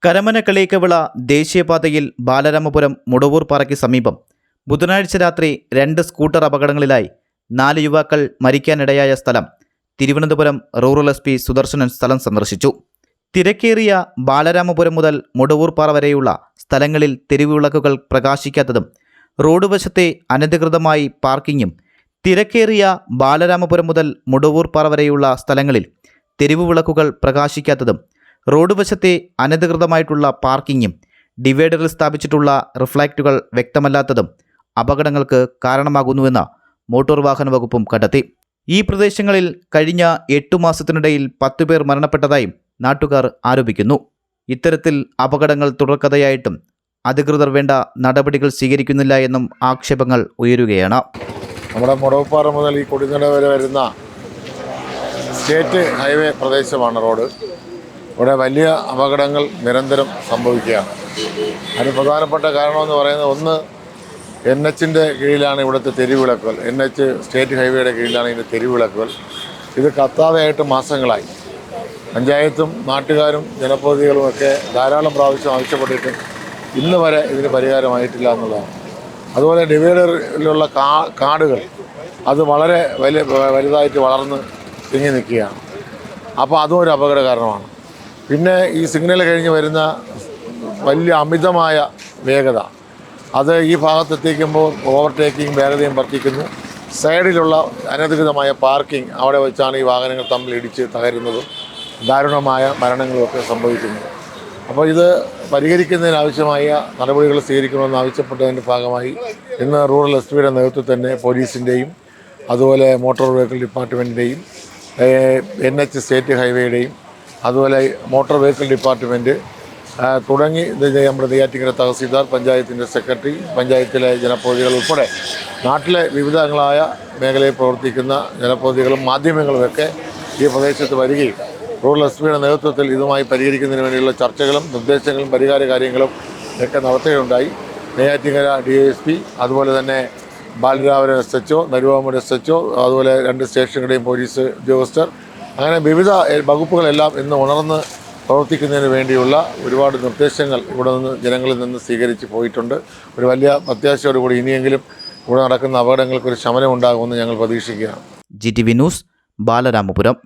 കരമന കളിയിക്കവിള ദേശീയപാതയിൽ ബാലരാമപുരം മുടവൂർ പാറയ്ക്ക് സമീപം ബുധനാഴ്ച രാത്രി 2 സ്കൂട്ടർ അപകടങ്ങളിലായി 4 യുവാക്കൾ മരിക്കാനിടയായ സ്ഥലം തിരുവനന്തപുരം റൂറൽ SP സുദർശനൻ സ്ഥലം സന്ദർശിച്ചു. തിരക്കേറിയ ബാലരാമപുരം മുതൽ മുടവൂർ പാറ വരെയുള്ള സ്ഥലങ്ങളിൽ തെരുവുവിളക്കുകൾ പ്രകാശിക്കാത്തതും റോഡ് വശത്തെ അനധികൃതമായി പാർക്കിങ്ങും, തിരക്കേറിയ ബാലരാമപുരം മുതൽ മുടവൂർ പാറ വരെയുള്ള സ്ഥലങ്ങളിൽ തെരുവുവിളക്കുകൾ പ്രകാശിക്കാത്തതും റോഡ് വശത്തെ അനധികൃതമായിട്ടുള്ള പാർക്കിങ്ങും, ഡിവൈഡറിൽ സ്ഥാപിച്ചിട്ടുള്ള റിഫ്ലക്റ്റുകൾ വ്യക്തമല്ലാത്തതും അപകടങ്ങൾക്ക് കാരണമാകുന്നുവെന്ന് മോട്ടോർ വാഹന വകുപ്പും കണ്ടെത്തി. ഈ പ്രദേശങ്ങളിൽ കഴിഞ്ഞ 8 മാസത്തിനിടയിൽ 10 പേർ മരണപ്പെട്ടതായും നാട്ടുകാർ ആരോപിക്കുന്നു. ഇത്തരത്തിൽ അപകടങ്ങൾ തുടർക്കഥയായിട്ടും അധികൃതർ വേണ്ട നടപടികൾ സ്വീകരിക്കുന്നില്ല എന്നും ആക്ഷേപങ്ങൾ ഉയരുകയാണ്. നമ്മുടെ മുടവൂർപ്പാറ മുതൽ ഈ കൊടിനട വരെ വരുന്ന സ്റ്റേറ്റ് ഹൈവേ പ്രദേശമാണ് റോഡ്. ഇവിടെ വലിയ അപകടങ്ങൾ നിരന്തരം സംഭവിക്കുകയാണ്. അതിന് പ്രധാനപ്പെട്ട കാരണമെന്ന് പറയുന്നത്, ഒന്ന്, NHൻ്റെ കീഴിലാണ് ഇവിടുത്തെ തെരുവിളക്കുകൾ. NH സ്റ്റേറ്റ് ഹൈവേയുടെ കീഴിലാണ് ഇതിൻ്റെ തെരുവിളക്കുകൾ. ഇത് കത്താതെയായിട്ട് മാസങ്ങളായി. പഞ്ചായത്തും നാട്ടുകാരും ജനപ്രതിനിധികളുമൊക്കെ ധാരാളം പ്രാവശ്യം ആവശ്യപ്പെട്ടിട്ടും ഇന്ന് വരെ ഇതിന് പരിഹാരമായിട്ടില്ല എന്നുള്ളതാണ്. അതുപോലെ ഡിവൈഡറിലുള്ള കാടുകൾ അത് വളരെ വലുതായിട്ട് വളർന്ന് തിങ്ങി നിൽക്കുകയാണ്. അപ്പോൾ അതും ഒരു അപകട കാരണമാണ്. പിന്നെ ഈ സിഗ്നൽ കഴിഞ്ഞ് വരുന്ന വലിയ അമിതമായ വേഗത, അത് ഈ ഭാഗത്തെത്തിക്കുമ്പോൾ ഓവർടേക്കിംഗ് വേഗതയും വർദ്ധിക്കുന്നു. സൈഡിലുള്ള അനധികൃതമായ പാർക്കിംഗ്, അവിടെ വെച്ചാണ് ഈ വാഹനങ്ങൾ തമ്മിൽ ഇടിച്ച് തകരുന്നതും ദാരുണമായ മരണങ്ങളുമൊക്കെ സംഭവിക്കുന്നു. അപ്പോൾ ഇത് പരിഹരിക്കുന്നതിനാവശ്യമായ നടപടികൾ സ്വീകരിക്കണമെന്ന് ആവശ്യപ്പെട്ടതിൻ്റെ ഭാഗമായി ഇന്ന് റൂറൽ SPയുടെ നേതൃത്വത്തിൽ തന്നെ പോലീസിൻ്റെയും അതുപോലെ മോട്ടോർ വെഹിക്കിൾ ഡിപ്പാർട്ട്മെൻറ്റിൻ്റെയും NH സ്റ്റേറ്റ് ഹൈവേയുടെയും അതുപോലെ മോട്ടോർ വെഹിക്കിൾ ഡിപ്പാർട്ട്മെൻറ്റ് തുടങ്ങി നമ്മുടെ നെയ്യാറ്റിൻകര തഹസീൽദാർ, പഞ്ചായത്തിൻ്റെ സെക്രട്ടറി, പഞ്ചായത്തിലെ ജനപ്രതിനിധികൾ ഉൾപ്പെടെ നാട്ടിലെ വിവിധങ്ങളായ മേഖലയിൽ പ്രവർത്തിക്കുന്ന ജനപ്രതിനിധികളും മാധ്യമങ്ങളുമൊക്കെ ഈ പ്രദേശത്ത് വരികയും റൂറൽ SPയുടെ നേതൃത്വത്തിൽ ഇതുമായി പരിഹരിക്കുന്നതിന് വേണ്ടിയുള്ള ചർച്ചകളും നിർദ്ദേശങ്ങളും പരിഹാര കാര്യങ്ങളും ഒക്കെ നടത്തുകയുണ്ടായി. നെയ്യാറ്റിൻകര DSP, അതുപോലെ തന്നെ ബാലരാമപുരം SHO, നരുവാമൂട് SHO, അതുപോലെ 2 സ്റ്റേഷനുകളുടെയും പോലീസ് ഉദ്യോഗസ്ഥർ, അങ്ങനെ വിവിധ വകുപ്പുകളെല്ലാം ഇന്ന് ഉണർന്ന് പ്രവർത്തിക്കുന്നതിന് വേണ്ടിയുള്ള ഒരുപാട് നിർദ്ദേശങ്ങൾ ഇവിടെ നിന്ന് ജനങ്ങളിൽ നിന്ന് സ്വീകരിച്ച് പോയിട്ടുണ്ട്. ഒരു വലിയ പ്രത്യാശയോടുകൂടി ഇനിയെങ്കിലും ഇവിടെ നടക്കുന്ന അപകടങ്ങൾക്കൊരു ശമനം ഉണ്ടാകുമെന്ന് ഞങ്ങൾ പ്രതീക്ഷിക്കുകയാണ്. GTV news, Balaramapuram.